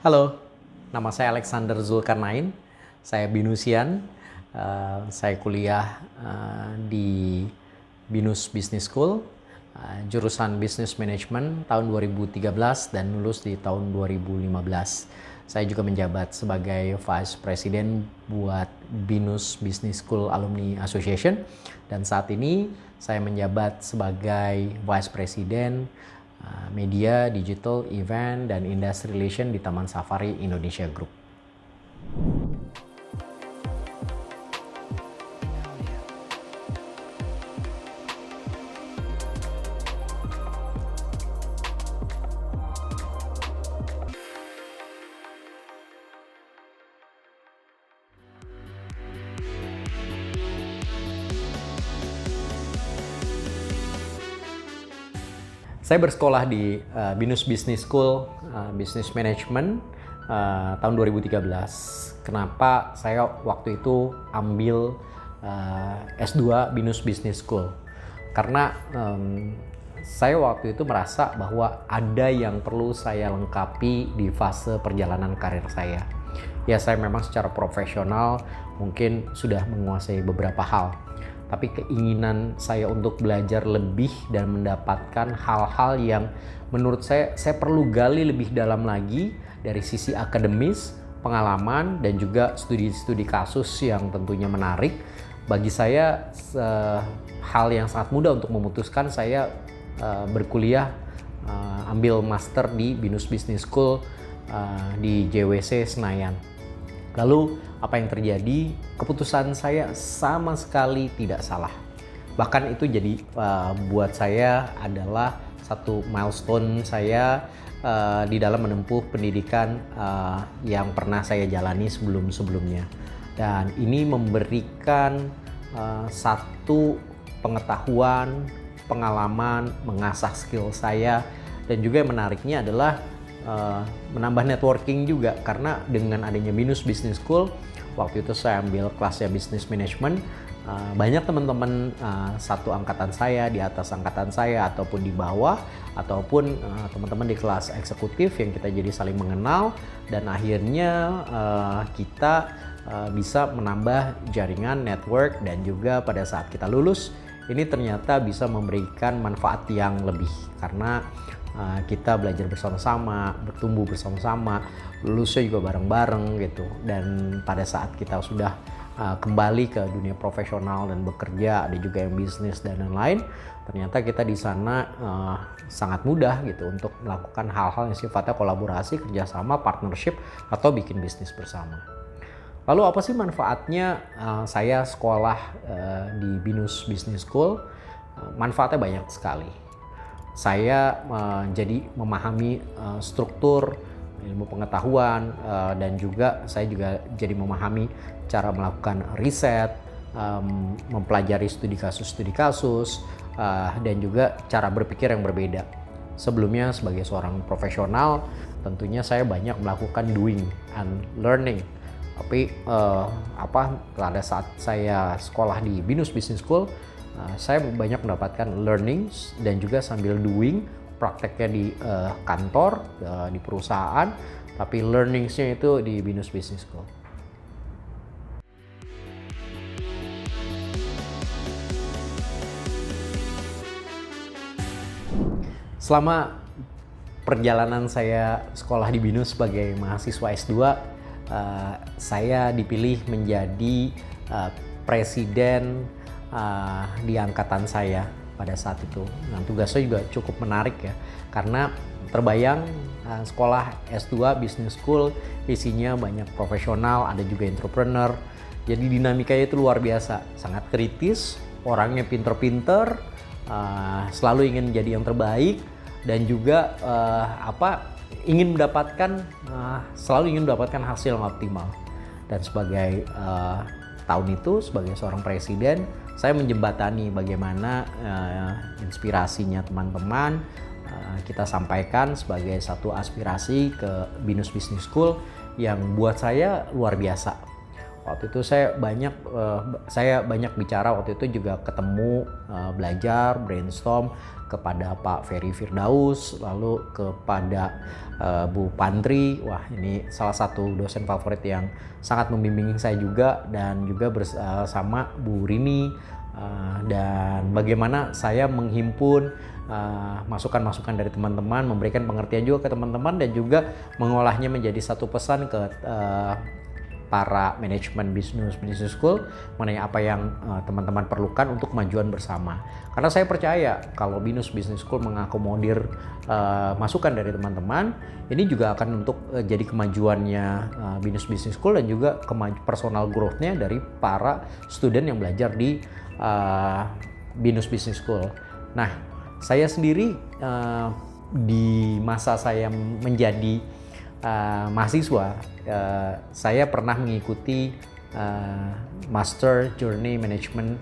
Halo, nama saya Alexander Zulkarnain. Saya Binusian. Saya kuliah di Binus Business School, jurusan Business Management tahun 2013 dan lulus di tahun 2015. Saya juga menjabat sebagai Vice President buat Binus Business School Alumni Association, dan saat ini saya menjabat sebagai Vice President Media, Digital, Event, dan Industry Relation di Taman Safari Indonesia Group. Saya bersekolah di Binus Business School, Business Management tahun 2013. Kenapa saya waktu itu ambil S2 Binus Business School? Karena saya waktu itu merasa bahwa ada yang perlu saya lengkapi di fase perjalanan karir saya. Ya, saya memang secara profesional mungkin sudah menguasai beberapa hal, tapi keinginan saya untuk belajar lebih dan mendapatkan hal-hal yang menurut saya perlu gali lebih dalam lagi dari sisi akademis, pengalaman, dan juga studi-studi kasus yang tentunya menarik. Bagi saya hal yang sangat mudah untuk memutuskan saya berkuliah, ambil master di Binus Business School di JWC Senayan. Lalu apa yang terjadi? Keputusan saya sama sekali tidak salah. Bahkan itu jadi buat saya adalah satu milestone saya di dalam menempuh pendidikan yang pernah saya jalani sebelum-sebelumnya. Dan ini memberikan satu pengetahuan, pengalaman, mengasah skill saya, dan juga yang menariknya adalah menambah networking juga, karena dengan adanya Binus Business School waktu itu saya ambil kelasnya Business Management, banyak teman-teman satu angkatan saya, di atas angkatan saya, ataupun di bawah, ataupun teman-teman di kelas eksekutif yang kita jadi saling mengenal, dan akhirnya kita bisa menambah jaringan network, dan juga pada saat kita lulus ini ternyata bisa memberikan manfaat yang lebih, karena kita belajar bersama-sama, bertumbuh bersama-sama, lulusnya juga bareng-bareng gitu. Dan pada saat kita sudah kembali ke dunia profesional dan bekerja, ada juga yang bisnis dan lain-lain, ternyata kita di sana sangat mudah gitu untuk melakukan hal-hal yang sifatnya kolaborasi, kerjasama, partnership, atau bikin bisnis bersama. Lalu apa sih manfaatnya saya sekolah di Binus Business School? Manfaatnya banyak sekali. Saya jadi memahami struktur ilmu pengetahuan, dan juga saya juga jadi memahami cara melakukan riset, mempelajari studi kasus, dan juga cara berpikir yang berbeda. Sebelumnya sebagai seorang profesional tentunya saya banyak melakukan doing and learning. Tapi pada saat saya sekolah di Binus Business School, saya banyak mendapatkan learnings dan juga sambil doing, prakteknya di kantor, di perusahaan, tapi learningsnya itu di Binus Business School. Selama perjalanan saya sekolah di Binus sebagai mahasiswa S2, saya dipilih menjadi presiden di angkatan saya pada saat itu. Nah, tugasnya juga cukup menarik ya, karena terbayang sekolah S2 Business School isinya banyak profesional, ada juga entrepreneur. Jadi dinamikanya itu luar biasa, sangat kritis, orangnya pinter-pinter, selalu ingin jadi yang terbaik, dan juga selalu ingin mendapatkan hasil yang optimal. Dan sebagai tahun itu sebagai seorang presiden, saya menjembatani bagaimana inspirasinya teman-teman kita sampaikan sebagai satu aspirasi ke Binus Business School yang buat saya luar biasa. Waktu itu saya banyak bicara, waktu itu juga ketemu, belajar, brainstorm kepada Pak Ferry Firdaus, lalu kepada Bu Pantri. Wah, ini salah satu dosen favorit yang sangat membimbing saya juga, dan juga bersama Bu Rini, dan bagaimana saya menghimpun masukan-masukan dari teman-teman, memberikan pengertian juga ke teman-teman, dan juga mengolahnya menjadi satu pesan ke para manajemen business school mengenai apa yang teman-teman perlukan untuk kemajuan bersama. Karena saya percaya kalau Binus Business School mengakomodir masukan dari teman-teman, ini juga akan untuk jadi kemajuannya Binus Business School, dan juga personal growth-nya dari para student yang belajar di Binus Business School. Nah, saya sendiri di masa saya menjadi mahasiswa, saya pernah mengikuti Master Journey Management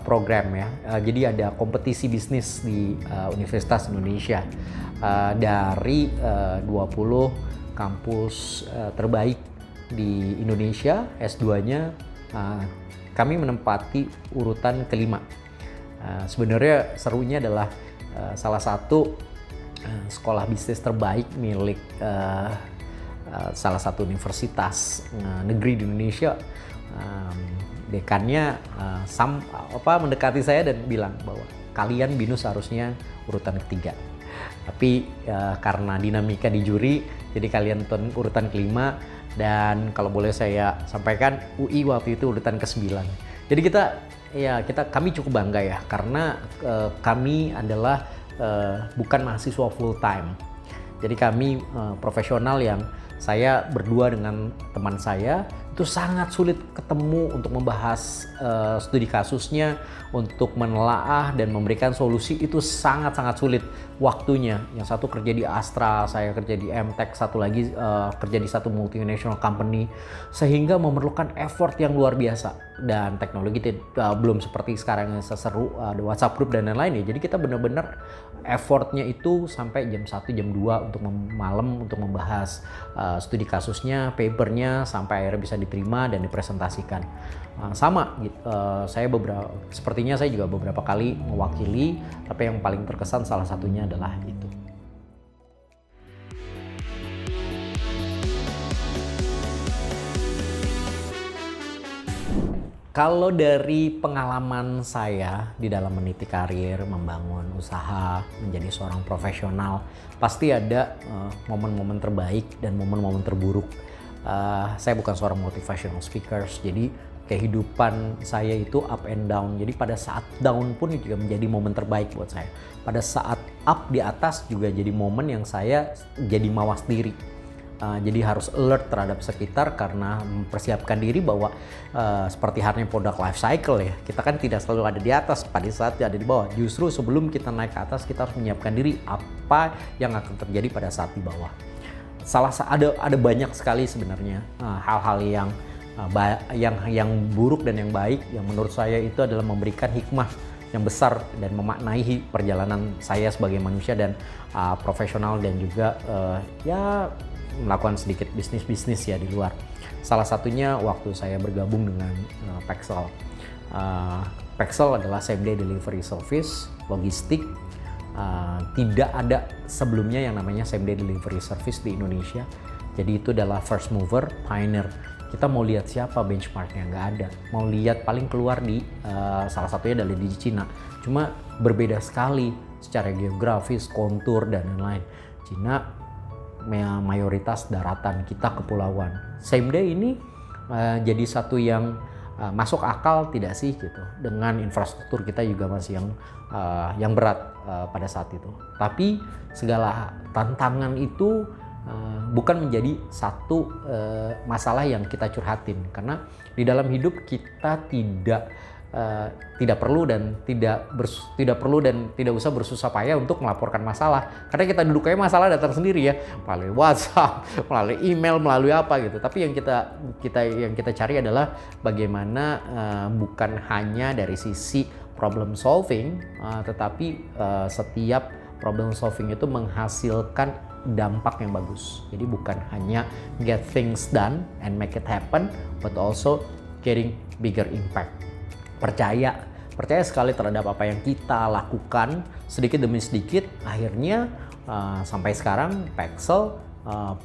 program ya. Jadi ada kompetisi bisnis di Universitas Indonesia, dari 20 kampus terbaik di Indonesia. S2-nya kami menempati urutan kelima. Sebenarnya serunya adalah salah satu sekolah bisnis terbaik milik salah satu universitas negeri di Indonesia. Dekannya mendekati saya dan bilang bahwa kalian Binus harusnya urutan ketiga. Tapi karena dinamika di juri, jadi kalian urutan kelima, dan kalau boleh saya sampaikan, UI waktu itu urutan ke-9. Jadi kami cukup bangga ya, karena kami adalah bukan mahasiswa full time. Jadi kami profesional yang saya berdua dengan teman saya itu sangat sulit ketemu untuk membahas studi kasusnya, untuk menelaah dan memberikan solusi. Itu sangat-sangat sulit waktunya. Yang satu kerja di Astra, saya kerja di MTech, satu lagi kerja di satu multinational company, sehingga memerlukan effort yang luar biasa. Dan teknologi belum seperti sekarang yang seseru ada WhatsApp group dan lain-lain ya. Jadi kita benar-benar effortnya itu sampai jam 1, jam 2 untuk malam untuk membahas studi kasusnya, papernya, sampai akhirnya bisa diterima dan dipresentasikan. Sepertinya saya juga beberapa kali mewakili, tapi yang paling terkesan salah satunya adalah itu. Kalau dari pengalaman saya di dalam meniti karir, membangun usaha, menjadi seorang profesional, pasti ada momen-momen terbaik dan momen-momen terburuk. Saya bukan seorang motivational speaker, jadi kehidupan saya itu up and down. Jadi pada saat down pun juga menjadi momen terbaik buat saya. Pada saat up di atas juga jadi momen yang saya jadi mawas diri. Jadi harus alert terhadap sekitar, karena mempersiapkan diri bahwa seperti halnya product life cycle ya, kita kan tidak selalu ada di atas pada saat ada di bawah. Justru sebelum kita naik ke atas, kita harus menyiapkan diri apa yang akan terjadi pada saat di bawah. Ada banyak sekali sebenarnya hal-hal yang buruk dan yang baik, yang menurut saya itu adalah memberikan hikmah yang besar dan memaknai perjalanan saya sebagai manusia dan profesional, dan juga melakukan sedikit bisnis ya di luar. Salah satunya waktu saya bergabung dengan Pexel. Pexel adalah same day delivery service, logistik. Tidak ada sebelumnya yang namanya same day delivery service di Indonesia. Jadi itu adalah first mover, pioneer. Kita mau lihat siapa benchmarknya, nggak ada. Mau lihat paling keluar di salah satunya dari di Cina. Cuma berbeda sekali secara geografis, kontur dan lain-lain. Cina mayoritas daratan, kita kepulauan. Same day ini jadi satu yang masuk akal tidak sih gitu, dengan infrastruktur kita juga masih yang berat pada saat itu. Tapi segala tantangan itu bukan menjadi satu masalah yang kita curhatin, karena di dalam hidup kita tidak perlu dan tidak usah bersusah payah untuk melaporkan masalah, karena kita duduk aja masalah datang sendiri ya, melalui WhatsApp, melalui email, melalui apa gitu. Tapi yang kita cari adalah bagaimana bukan hanya dari sisi problem solving, tetapi setiap problem solving itu menghasilkan dampak yang bagus. Jadi bukan hanya get things done and make it happen, but also getting bigger impact. Percaya sekali terhadap apa yang kita lakukan sedikit demi sedikit, akhirnya sampai sekarang Pexel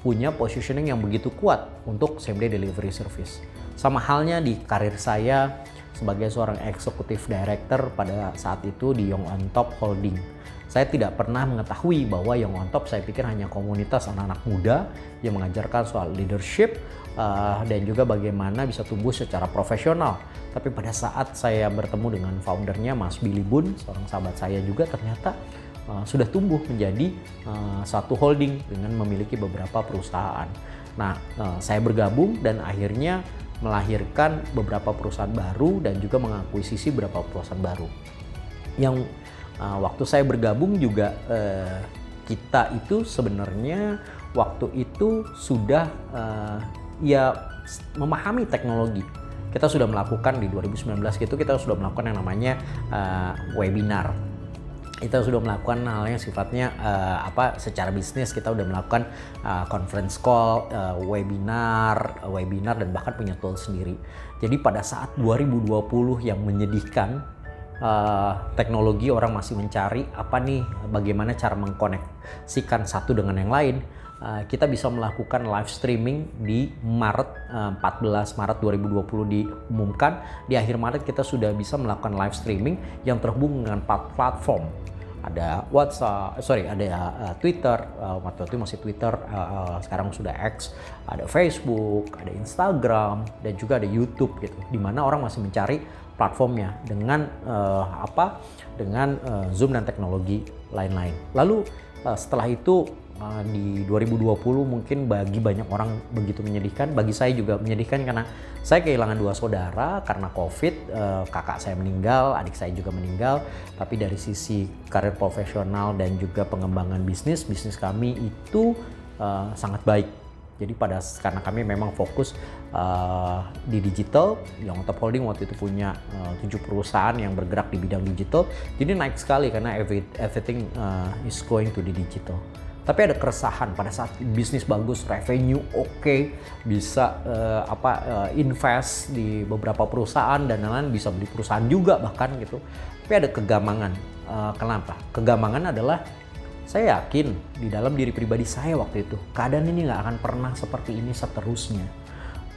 punya positioning yang begitu kuat untuk same day delivery service. Sama halnya di karir saya sebagai seorang executive director pada saat itu di Young on Top Holding. Saya tidak pernah mengetahui bahwa Young on Top saya pikir hanya komunitas anak-anak muda yang mengajarkan soal leadership dan juga bagaimana bisa tumbuh secara profesional. Tapi pada saat saya bertemu dengan foundernya Mas Billy Boon, seorang sahabat saya juga, ternyata sudah tumbuh menjadi satu holding dengan memiliki beberapa perusahaan. Nah, saya bergabung dan akhirnya melahirkan beberapa perusahaan baru dan juga mengakuisisi beberapa perusahaan baru. Yang waktu saya bergabung juga kita itu sebenarnya waktu itu sudah memahami teknologi. Kita sudah melakukan di 2019 gitu, kita sudah melakukan yang namanya webinar. Kita sudah melakukan hal yang sifatnya secara bisnis. Kita sudah melakukan conference call, webinar dan bahkan punya tool sendiri. Jadi pada saat 2020 yang menyedihkan, teknologi orang masih mencari bagaimana cara mengkoneksikan satu dengan yang lain. Kita bisa melakukan live streaming di 14 Maret 2020 diumumkan. Di akhir Maret kita sudah bisa melakukan live streaming yang terhubung dengan 4 platform. Ada Twitter, waktu itu masih Twitter, sekarang sudah X, ada Facebook, ada Instagram, dan juga ada YouTube gitu. Di mana orang masih mencari platformnya dengan Zoom dan teknologi lain-lain. Lalu setelah itu di 2020 mungkin bagi banyak orang begitu menyedihkan, bagi saya juga menyedihkan karena saya kehilangan 2 saudara karena COVID, kakak saya meninggal, adik saya juga meninggal. Tapi dari sisi karir profesional dan juga pengembangan bisnis kami itu sangat baik. Jadi karena kami memang fokus di digital, Young on Top Holding waktu itu punya 7 perusahaan yang bergerak di bidang digital. Jadi naik sekali karena everything is going to the digital. Tapi ada keresahan pada saat bisnis bagus, revenue oke, bisa invest di beberapa perusahaan dan lain-lain, bisa beli perusahaan juga bahkan gitu. Tapi ada kegamangan. Kenapa? Kegamangan adalah saya yakin di dalam diri pribadi saya waktu itu keadaan ini nggak akan pernah seperti ini seterusnya.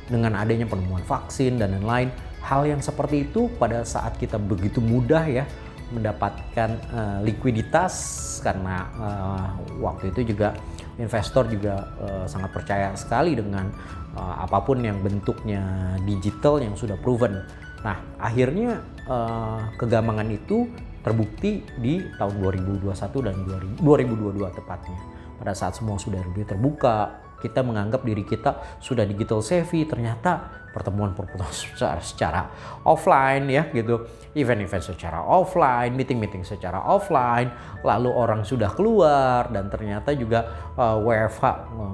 Dengan adanya penemuan vaksin dan lain-lain, hal yang seperti itu pada saat kita begitu mudah ya mendapatkan likuiditas karena waktu itu juga investor juga sangat percaya sekali dengan apapun yang bentuknya digital yang sudah proven. Nah, akhirnya kegamangan itu terbukti di tahun 2021 dan 2022 tepatnya. Pada saat semua sudah lebih terbuka, kita menganggap diri kita sudah digital savvy, ternyata pertemuan secara offline ya gitu, event secara offline, meeting secara offline, lalu orang sudah keluar dan ternyata juga WFH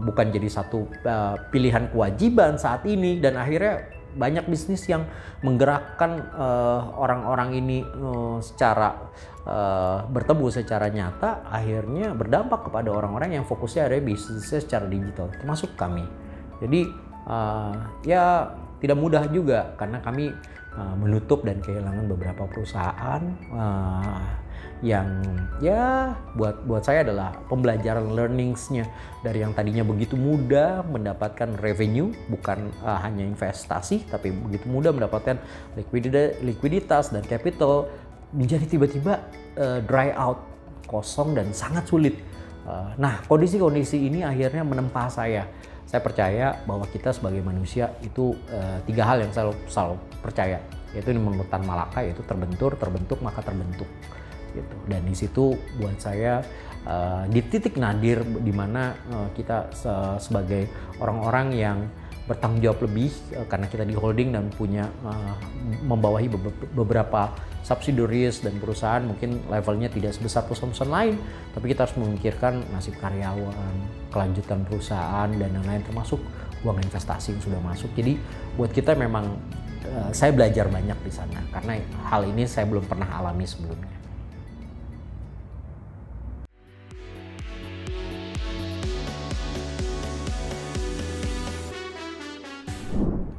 bukan jadi satu pilihan kewajiban saat ini, dan akhirnya banyak bisnis yang menggerakkan orang-orang ini secara bertemu secara nyata, akhirnya berdampak kepada orang-orang yang fokusnya ada bisnisnya secara digital, termasuk kami. Jadi ya tidak mudah juga karena kami menutup dan kehilangan beberapa perusahaan yang ya buat saya adalah pembelajaran learningsnya dari yang tadinya begitu mudah mendapatkan revenue, bukan hanya investasi, tapi begitu mudah mendapatkan likuiditas dan capital, menjadi tiba-tiba dry out, kosong dan sangat sulit. Nah, kondisi-kondisi ini akhirnya menempa saya. Saya percaya bahwa kita sebagai manusia itu 3 hal yang selalu percaya, yaitu menurut Tan Malaka, yaitu terbentuk maka terbentuk gitu. Dan di situ buat saya di titik nadir di mana kita sebagai orang-orang yang bertanggung jawab lebih karena kita di holding dan punya membawahi beberapa subsidiaries dan perusahaan, mungkin levelnya tidak sebesar perusahaan lain, tapi kita harus memikirkan nasib karyawan, kelanjutan perusahaan dan lain-lain, termasuk uang investasi yang sudah masuk. Jadi buat kita memang saya belajar banyak di sana karena hal ini saya belum pernah alami sebelumnya.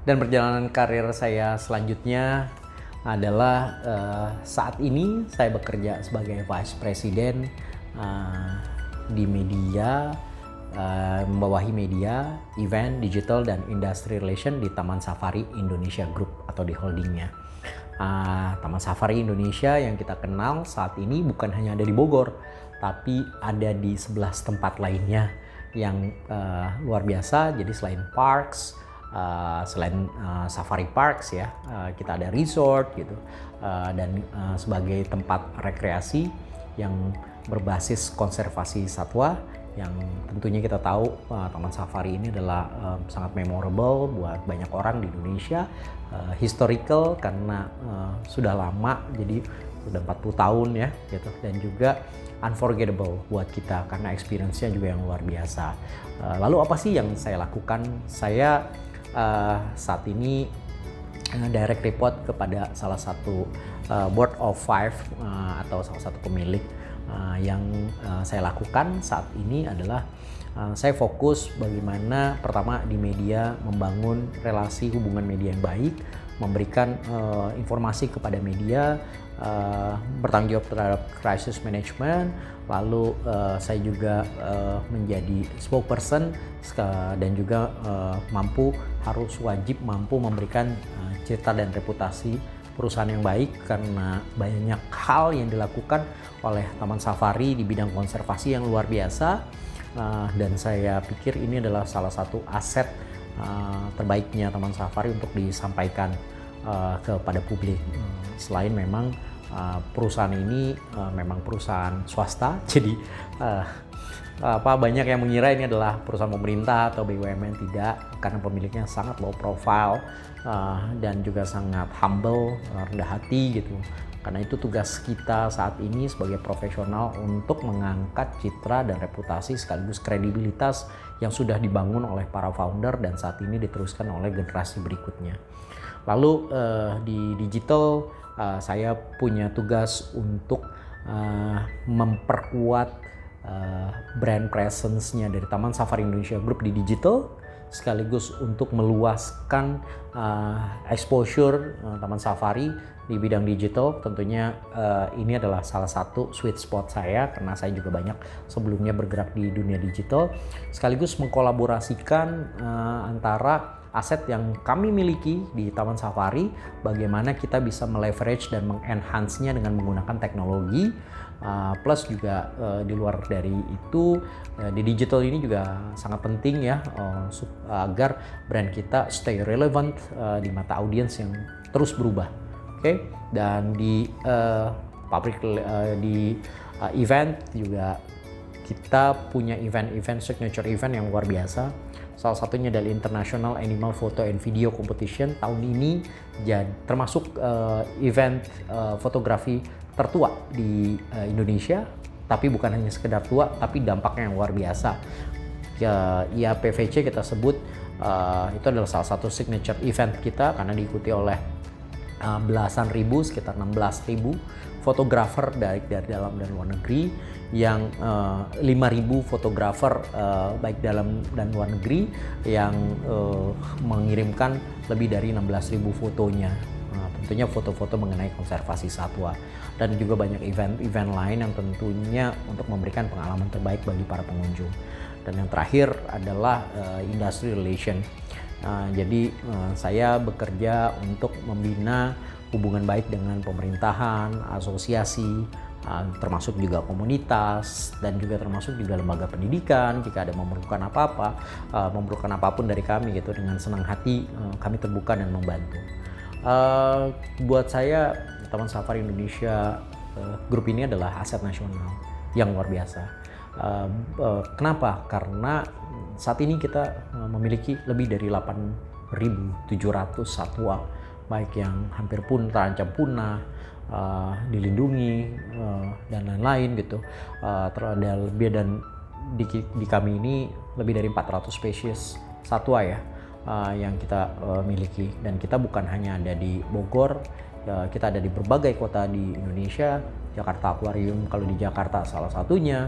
Dan perjalanan karir saya selanjutnya adalah saat ini saya bekerja sebagai Vice President di media, membawahi media, event, digital, dan industry relation di Taman Safari Indonesia Group atau di holdingnya. Taman Safari Indonesia yang kita kenal saat ini bukan hanya ada di Bogor, tapi ada di 11 tempat lainnya yang luar biasa. Jadi selain parks, selain safari parks ya, kita ada resort gitu, dan sebagai tempat rekreasi yang berbasis konservasi satwa, yang tentunya kita tahu Taman Safari ini adalah sangat memorable buat banyak orang di Indonesia, historical karena sudah lama, jadi sudah 40 tahun ya gitu, dan juga unforgettable buat kita karena experience-nya juga yang luar biasa. Lalu apa sih yang saya lakukan? Saya saat ini direct report kepada salah satu board of five atau salah satu pemilik. Yang saya lakukan saat ini adalah saya fokus bagaimana pertama di media membangun relasi hubungan media yang baik, memberikan informasi kepada media, bertanggung jawab terhadap crisis management, lalu saya juga menjadi spokesperson dan juga harus wajib mampu memberikan citra dan reputasi perusahaan yang baik, karena banyak hal yang dilakukan oleh Taman Safari di bidang konservasi yang luar biasa, dan saya pikir ini adalah salah satu aset terbaiknya Taman Safari untuk disampaikan kepada publik. Selain memang perusahaan ini memang perusahaan swasta, jadi banyak yang mengira ini adalah perusahaan pemerintah atau BUMN. Tidak, karena pemiliknya sangat low profile dan juga sangat humble, rendah hati gitu. Karena itu tugas kita saat ini sebagai profesional untuk mengangkat citra dan reputasi sekaligus kredibilitas yang sudah dibangun oleh para founder dan saat ini diteruskan oleh generasi berikutnya. Lalu di digital saya punya tugas untuk memperkuat brand presence-nya dari Taman Safari Indonesia Group di digital, sekaligus untuk meluaskan exposure Taman Safari di bidang digital. Tentunya ini adalah salah satu sweet spot saya karena saya juga banyak sebelumnya bergerak di dunia digital, sekaligus mengkolaborasikan antara aset yang kami miliki di Taman Safari, bagaimana kita bisa meleverage dan mengenhance-nya dengan menggunakan teknologi. Plus juga di luar dari itu di digital ini juga sangat penting ya, agar brand kita stay relevant di mata audiens yang terus berubah. Oke. Dan di event juga kita punya event signature event yang luar biasa. Salah satunya adalah International Animal Photo and Video Competition. Tahun ini termasuk event fotografi tertua di Indonesia, tapi bukan hanya sekedar tua, tapi dampaknya yang luar biasa. IAPVC kita sebut itu adalah salah satu signature event kita karena diikuti oleh belasan ribu, sekitar 16.000 fotografer dari dalam dan luar negeri, yang 5.000 fotografer baik dalam dan luar negeri yang mengirimkan lebih dari 16.000 fotonya. Tentunya foto-foto mengenai konservasi satwa, dan juga banyak event-event lain yang tentunya untuk memberikan pengalaman terbaik bagi para pengunjung. Dan yang terakhir adalah industry relation. Jadi saya bekerja untuk membina hubungan baik dengan pemerintahan, asosiasi, termasuk juga komunitas, dan juga termasuk juga lembaga pendidikan. Jika ada memerlukan apa-apa, memerlukan apapun dari kami gitu, dengan senang hati kami terbuka dan membantu. Buat saya Taman Safari Indonesia Group ini adalah aset nasional yang luar biasa. Kenapa? Karena saat ini kita memiliki lebih dari 8.700 satwa, baik yang hampir terancam punah, dilindungi, dan lain-lain gitu. Ada lebih, dan di kami ini lebih dari 400 spesies satwa ya yang kita miliki, dan kita bukan hanya ada di Bogor, kita ada di berbagai kota di Indonesia, Jakarta Aquarium kalau di Jakarta salah satunya.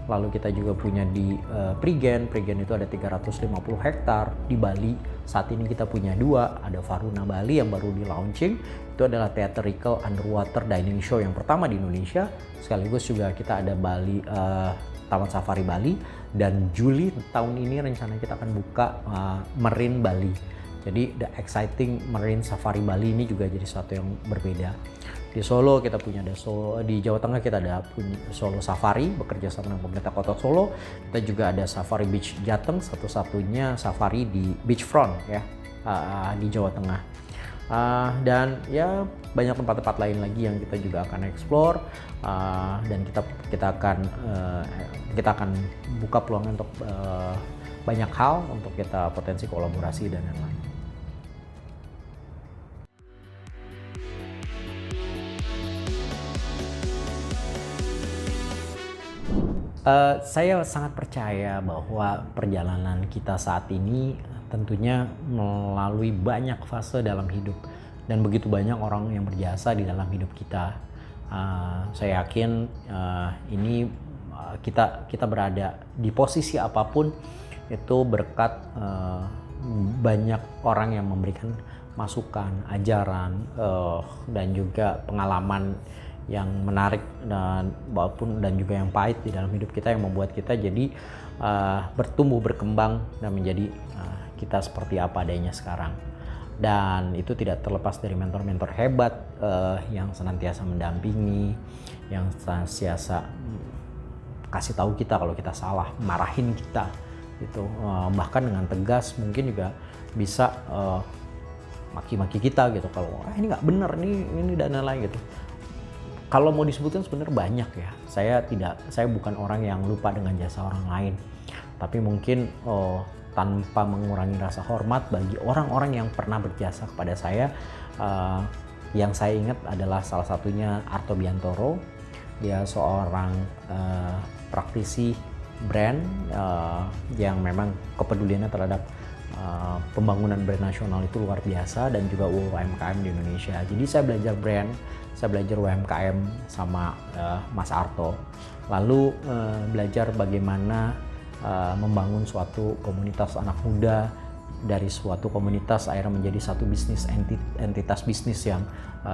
Lalu kita juga punya di Prigen itu ada 350 hektar. Di Bali saat ini kita punya 2, ada Varuna Bali yang baru di launching, itu adalah theatrical underwater dining show yang pertama di Indonesia. Sekaligus juga kita ada Bali Taman Safari Bali, dan Juli tahun ini rencananya kita akan buka Marine Bali. Jadi the exciting Marine Safari Bali ini juga jadi sesuatu yang berbeda. Di Solo kita punya di Jawa Tengah kita ada punya Solo Safari bekerja sama dengan pemerintah Kota Solo. Kita juga ada Safari Beach Jateng, satu-satunya safari di beachfront ya di Jawa Tengah. Dan ya banyak tempat-tempat lain lagi yang kita juga akan explore, dan kita akan buka peluang untuk banyak hal untuk kita potensi kolaborasi dan lain-lain. Saya sangat percaya bahwa perjalanan kita saat ini tentunya melalui banyak fase dalam hidup, dan begitu banyak orang yang berjasa di dalam hidup kita. Saya yakin kita berada di posisi apapun itu berkat banyak orang yang memberikan masukan, ajaran, dan juga pengalaman yang menarik dan juga yang pahit di dalam hidup kita, yang membuat kita jadi bertumbuh, berkembang, dan menjadi kita seperti apa adanya sekarang. Dan itu tidak terlepas dari mentor-mentor hebat yang senantiasa mendampingi, yang senantiasa kasih tahu kita kalau kita salah, marahin kita gitu, bahkan dengan tegas mungkin juga bisa maki-maki kita gitu kalau ini nggak bener ini dan lain-lain gitu. Kalau mau disebutkan sebenarnya banyak ya. Saya bukan orang yang lupa dengan jasa orang lain. Tapi mungkin tanpa mengurangi rasa hormat bagi orang-orang yang pernah berjasa kepada saya, yang saya ingat adalah salah satunya Arto Biantoro. Dia seorang praktisi brand yang memang kepeduliannya terhadap pembangunan brand nasional itu luar biasa, dan juga UMKM di Indonesia. Jadi saya belajar brand, saya belajar UMKM sama Mas Arto. Lalu belajar bagaimana membangun suatu komunitas anak muda, dari suatu komunitas akhirnya menjadi satu bisnis, entitas bisnis yang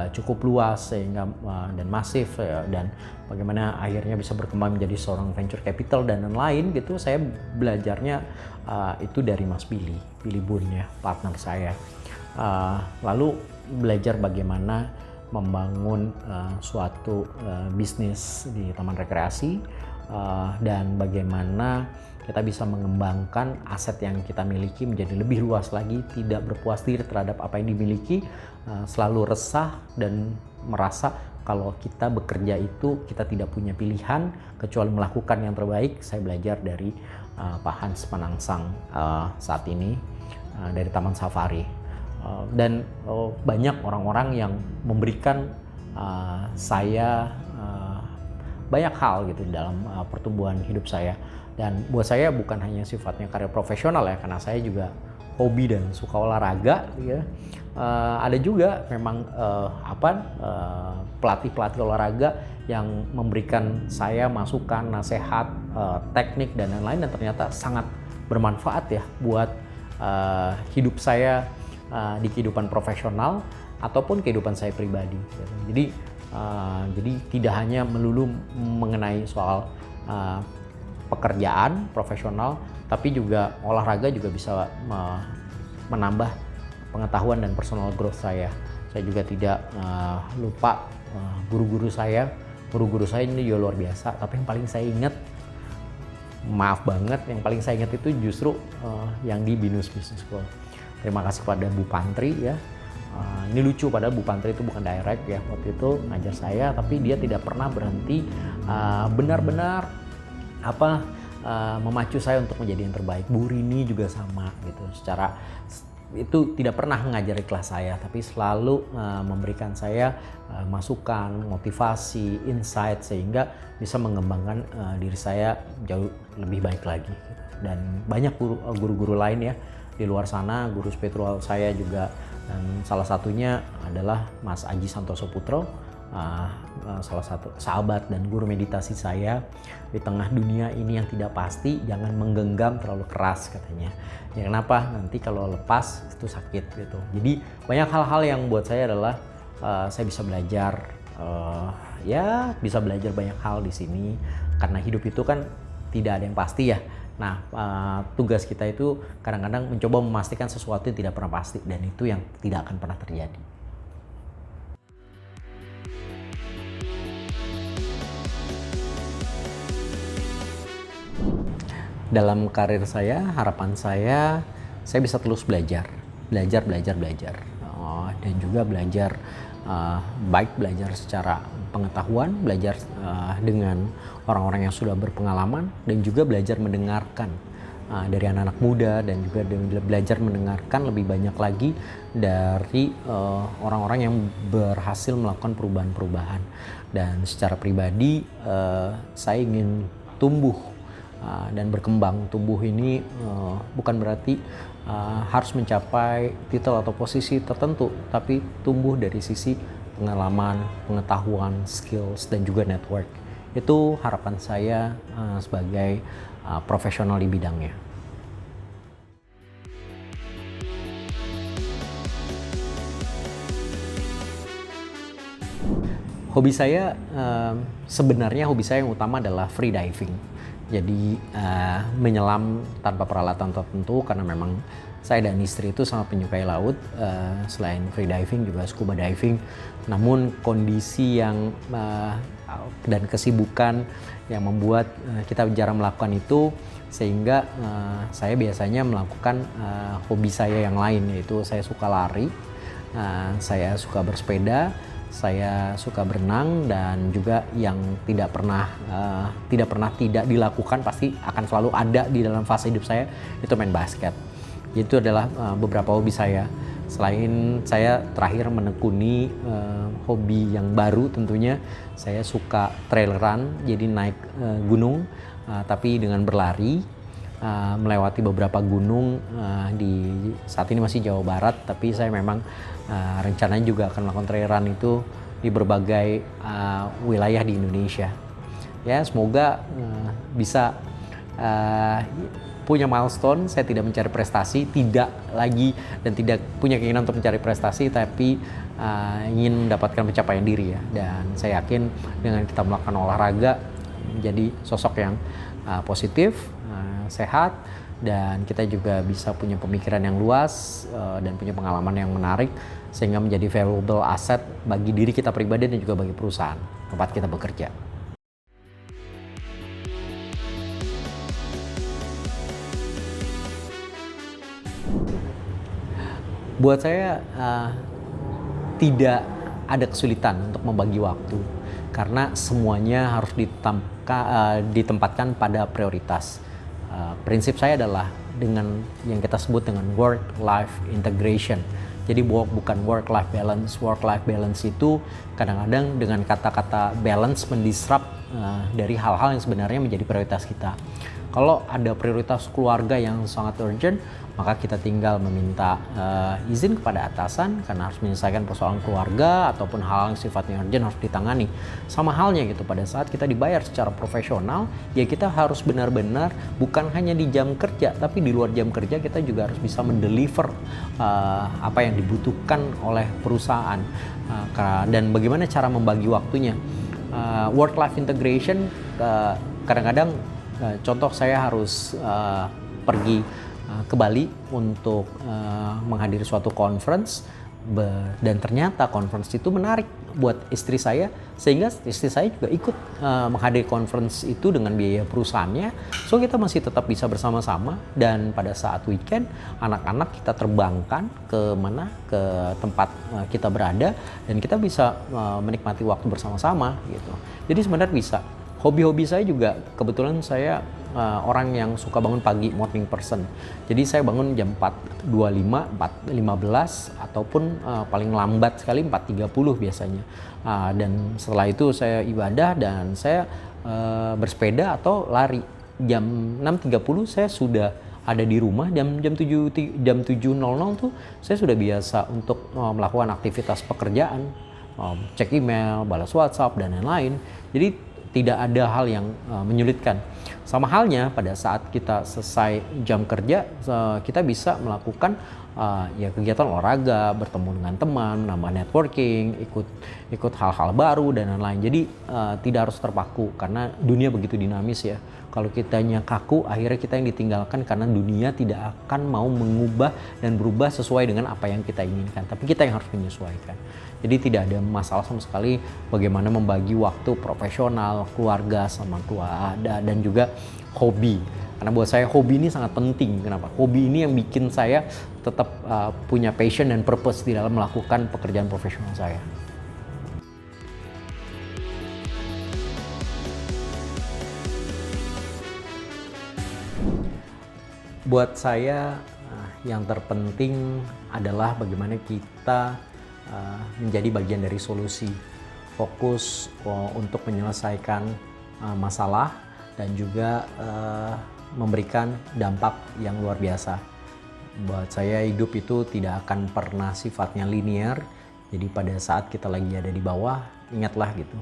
cukup luas sehingga dan masif, dan bagaimana akhirnya bisa berkembang menjadi seorang venture capital dan lain-lain gitu. Saya belajarnya itu dari Mas Billy Boon ya, partner saya. Lalu belajar bagaimana membangun suatu bisnis di taman rekreasi, dan bagaimana kita bisa mengembangkan aset yang kita miliki menjadi lebih luas lagi, tidak berpuas diri terhadap apa yang dimiliki, selalu resah dan merasa kalau kita bekerja itu kita tidak punya pilihan kecuali melakukan yang terbaik. Saya belajar dari Pak Hans Panangsang saat ini dari Taman Safari, dan banyak orang-orang yang memberikan saya banyak hal gitu dalam pertumbuhan hidup saya. Dan buat saya bukan hanya sifatnya karir profesional ya, karena saya juga hobi dan suka olahraga ya. Ada juga memang pelatih-pelatih olahraga yang memberikan saya masukan, nasihat, teknik dan lain-lain, dan ternyata sangat bermanfaat ya buat hidup saya di kehidupan profesional ataupun kehidupan saya pribadi. Jadi tidak hanya melulu mengenai soal pekerjaan profesional, tapi juga olahraga juga bisa menambah pengetahuan dan personal growth saya. Saya juga tidak lupa guru-guru saya. Guru-guru saya ini juga luar biasa, tapi yang paling saya ingat, maaf banget, yang paling saya ingat itu justru yang di Binus Business School. Terima kasih kepada Bu Pantri ya. Ini lucu, padahal Bu Pantri itu bukan direct ya waktu itu ngajar saya, tapi dia tidak pernah berhenti benar-benar memacu saya untuk menjadi yang terbaik. Bu Rini juga sama gitu, secara itu tidak pernah mengajari kelas saya, tapi selalu memberikan saya masukan, motivasi, insight, sehingga bisa mengembangkan diri saya jauh lebih baik lagi. Dan banyak guru-guru lain ya di luar sana, guru spiritual saya juga, dan salah satunya adalah Mas Aji Santoso Putro, salah satu sahabat dan guru meditasi saya. Di tengah dunia ini yang tidak pasti, jangan menggenggam terlalu keras katanya. Ya kenapa? Nanti kalau lepas itu sakit gitu. Jadi banyak hal-hal yang buat saya adalah saya bisa belajar, bisa belajar banyak hal di sini karena hidup itu kan tidak ada yang pasti ya. Nah, tugas kita itu kadang-kadang mencoba memastikan sesuatu yang tidak pernah pasti, dan itu yang tidak akan pernah terjadi. Dalam karir saya, harapan saya bisa terus belajar. Dan juga belajar, baik belajar secara pengetahuan, belajar dengan orang-orang yang sudah berpengalaman, dan juga belajar mendengarkan dari anak-anak muda, dan juga belajar mendengarkan lebih banyak lagi dari orang-orang yang berhasil melakukan perubahan-perubahan. Dan secara pribadi saya ingin tumbuh dan berkembang. Tumbuh ini bukan berarti harus mencapai titel atau posisi tertentu, tapi tumbuh dari sisi pengalaman, pengetahuan, skills, dan juga network. Itu harapan saya sebagai profesional di bidangnya. Hobi saya, sebenarnya hobi saya yang utama adalah free diving. Jadi menyelam tanpa peralatan tertentu, karena memang saya dan istri itu sangat menyukai laut. Selain free diving juga scuba diving. Namun kondisi yang dan kesibukan yang membuat kita jarang melakukan itu, sehingga saya biasanya melakukan hobi saya yang lain, yaitu saya suka lari, saya suka bersepeda, saya suka berenang, dan juga yang tidak pernah tidak dilakukan, pasti akan selalu ada di dalam fase hidup saya, itu main basket. Itu adalah beberapa hobi saya. Selain saya terakhir menekuni hobi yang baru, tentunya saya suka trail run, jadi naik gunung, tapi dengan berlari, melewati beberapa gunung di saat ini masih Jawa Barat, tapi saya memang rencananya juga akan melakukan trail run itu di berbagai wilayah di Indonesia. Ya, semoga bisa punya milestone. Saya tidak mencari prestasi, tidak lagi, dan tidak punya keinginan untuk mencari prestasi, tapi ingin mendapatkan pencapaian diri ya. Dan saya yakin dengan kita melakukan olahraga, menjadi sosok yang positif, sehat, dan kita juga bisa punya pemikiran yang luas dan punya pengalaman yang menarik, sehingga menjadi valuable asset bagi diri kita pribadi dan juga bagi perusahaan tempat kita bekerja. Buat saya tidak ada kesulitan untuk membagi waktu, karena semuanya harus ditempatkan pada prioritas. Prinsip saya adalah dengan yang kita sebut dengan work-life integration. Jadi bukan work-life balance. Work-life balance itu kadang-kadang dengan kata-kata balance mendisrupt dari hal-hal yang sebenarnya menjadi prioritas kita. Kalau ada prioritas keluarga yang sangat urgent, maka kita tinggal meminta izin kepada atasan karena harus menyelesaikan persoalan keluarga ataupun hal yang sifatnya urgent harus ditangani. Sama halnya gitu, pada saat kita dibayar secara profesional, ya kita harus benar-benar bukan hanya di jam kerja, tapi di luar jam kerja kita juga harus bisa mendeliver apa yang dibutuhkan oleh perusahaan. Dan bagaimana cara membagi waktunya. Work-life integration, kadang-kadang contoh saya harus pergi ke Bali untuk menghadiri suatu conference, dan ternyata conference itu menarik buat istri saya, sehingga istri saya juga ikut menghadiri conference itu dengan biaya perusahaannya. So kita masih tetap bisa bersama-sama, dan pada saat weekend anak-anak kita terbangkan ke tempat kita berada, dan kita bisa menikmati waktu bersama-sama gitu. Jadi sebenarnya bisa. Hobi-hobi saya juga, kebetulan saya orang yang suka bangun pagi, morning person. Jadi saya bangun jam 4.25, 4.15, ataupun paling lambat sekali 4.30 biasanya. Dan setelah itu saya ibadah dan saya bersepeda atau lari. Jam 6.30 saya sudah ada di rumah. Jam 7.00 tuh saya sudah biasa untuk melakukan aktivitas pekerjaan. cek email, balas WhatsApp, dan lain-lain. Jadi tidak ada hal yang menyulitkan. Sama halnya pada saat kita selesai jam kerja, kita bisa melakukan ya kegiatan olahraga, bertemu dengan teman, menambah networking, ikut hal-hal baru dan lain-lain. Jadi tidak harus terpaku karena dunia begitu dinamis ya. Kalau kitanya kaku, akhirnya kita yang ditinggalkan karena dunia tidak akan mau mengubah dan berubah sesuai dengan apa yang kita inginkan. Tapi kita yang harus menyesuaikan. Jadi tidak ada masalah sama sekali bagaimana membagi waktu profesional, keluarga, sama keluarga, dan juga hobi. Karena buat saya hobi ini sangat penting. Kenapa? Hobi ini yang bikin saya tetap punya passion dan purpose di dalam melakukan pekerjaan profesional saya. Buat saya yang terpenting adalah bagaimana kita menjadi bagian dari solusi. Fokus untuk menyelesaikan masalah dan juga memberikan dampak yang luar biasa. Buat saya hidup itu tidak akan pernah sifatnya linear. Jadi pada saat kita lagi ada di bawah, ingatlah gitu.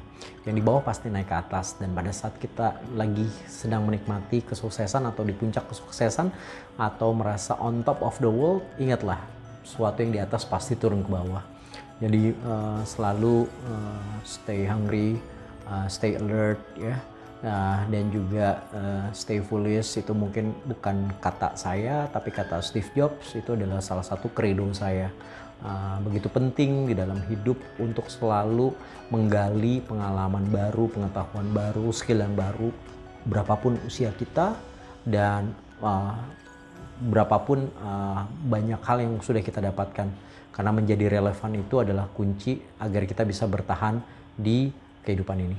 Yang di bawah pasti naik ke atas, dan pada saat kita lagi sedang menikmati kesuksesan atau di puncak kesuksesan atau merasa on top of the world, ingatlah sesuatu yang di atas pasti turun ke bawah. Jadi selalu stay hungry, stay alert ya. Dan juga stay foolish itu mungkin bukan kata saya tapi kata Steve Jobs, itu adalah salah satu credo saya. Begitu penting di dalam hidup untuk selalu menggali pengalaman baru, pengetahuan baru, skill yang baru, berapapun usia kita dan berapapun banyak hal yang sudah kita dapatkan. Karena menjadi relevan itu adalah kunci agar kita bisa bertahan di kehidupan ini.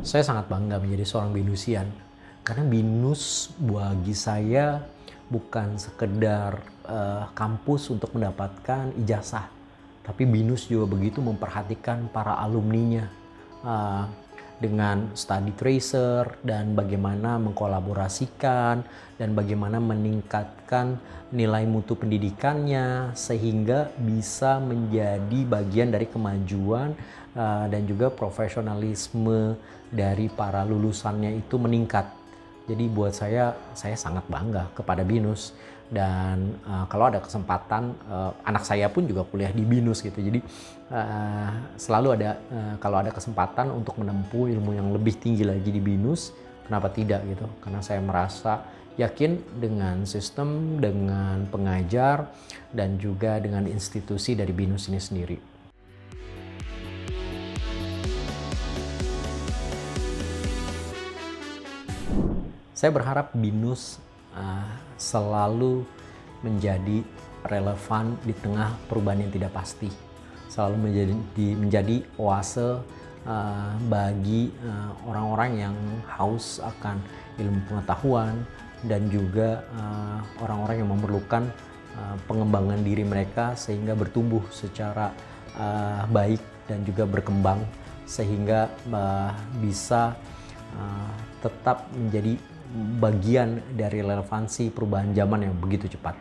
Saya sangat bangga menjadi seorang binusian. Karena binus bagi saya bukan sekedar kampus untuk mendapatkan ijazah, tapi binus juga begitu memperhatikan para alumninya dengan study tracer dan bagaimana mengkolaborasikan dan bagaimana meningkatkan nilai mutu pendidikannya sehingga bisa menjadi bagian dari kemajuan dan juga profesionalisme dari para lulusannya itu meningkat. Jadi buat saya sangat bangga kepada BINUS. Dan kalau ada kesempatan, anak saya pun juga kuliah di BINUS gitu. Jadi selalu ada kalau ada kesempatan untuk menempuh ilmu yang lebih tinggi lagi di BINUS, kenapa tidak gitu? Karena saya merasa yakin dengan sistem, dengan pengajar, dan juga dengan institusi dari BINUS ini sendiri. Saya berharap BINUS selalu menjadi relevan di tengah perubahan yang tidak pasti. Selalu menjadi oase bagi orang-orang yang haus akan ilmu pengetahuan dan juga orang-orang yang memerlukan pengembangan diri mereka sehingga bertumbuh secara baik dan juga berkembang sehingga bisa tetap menjadi bagian dari relevansi perubahan zaman yang begitu cepat.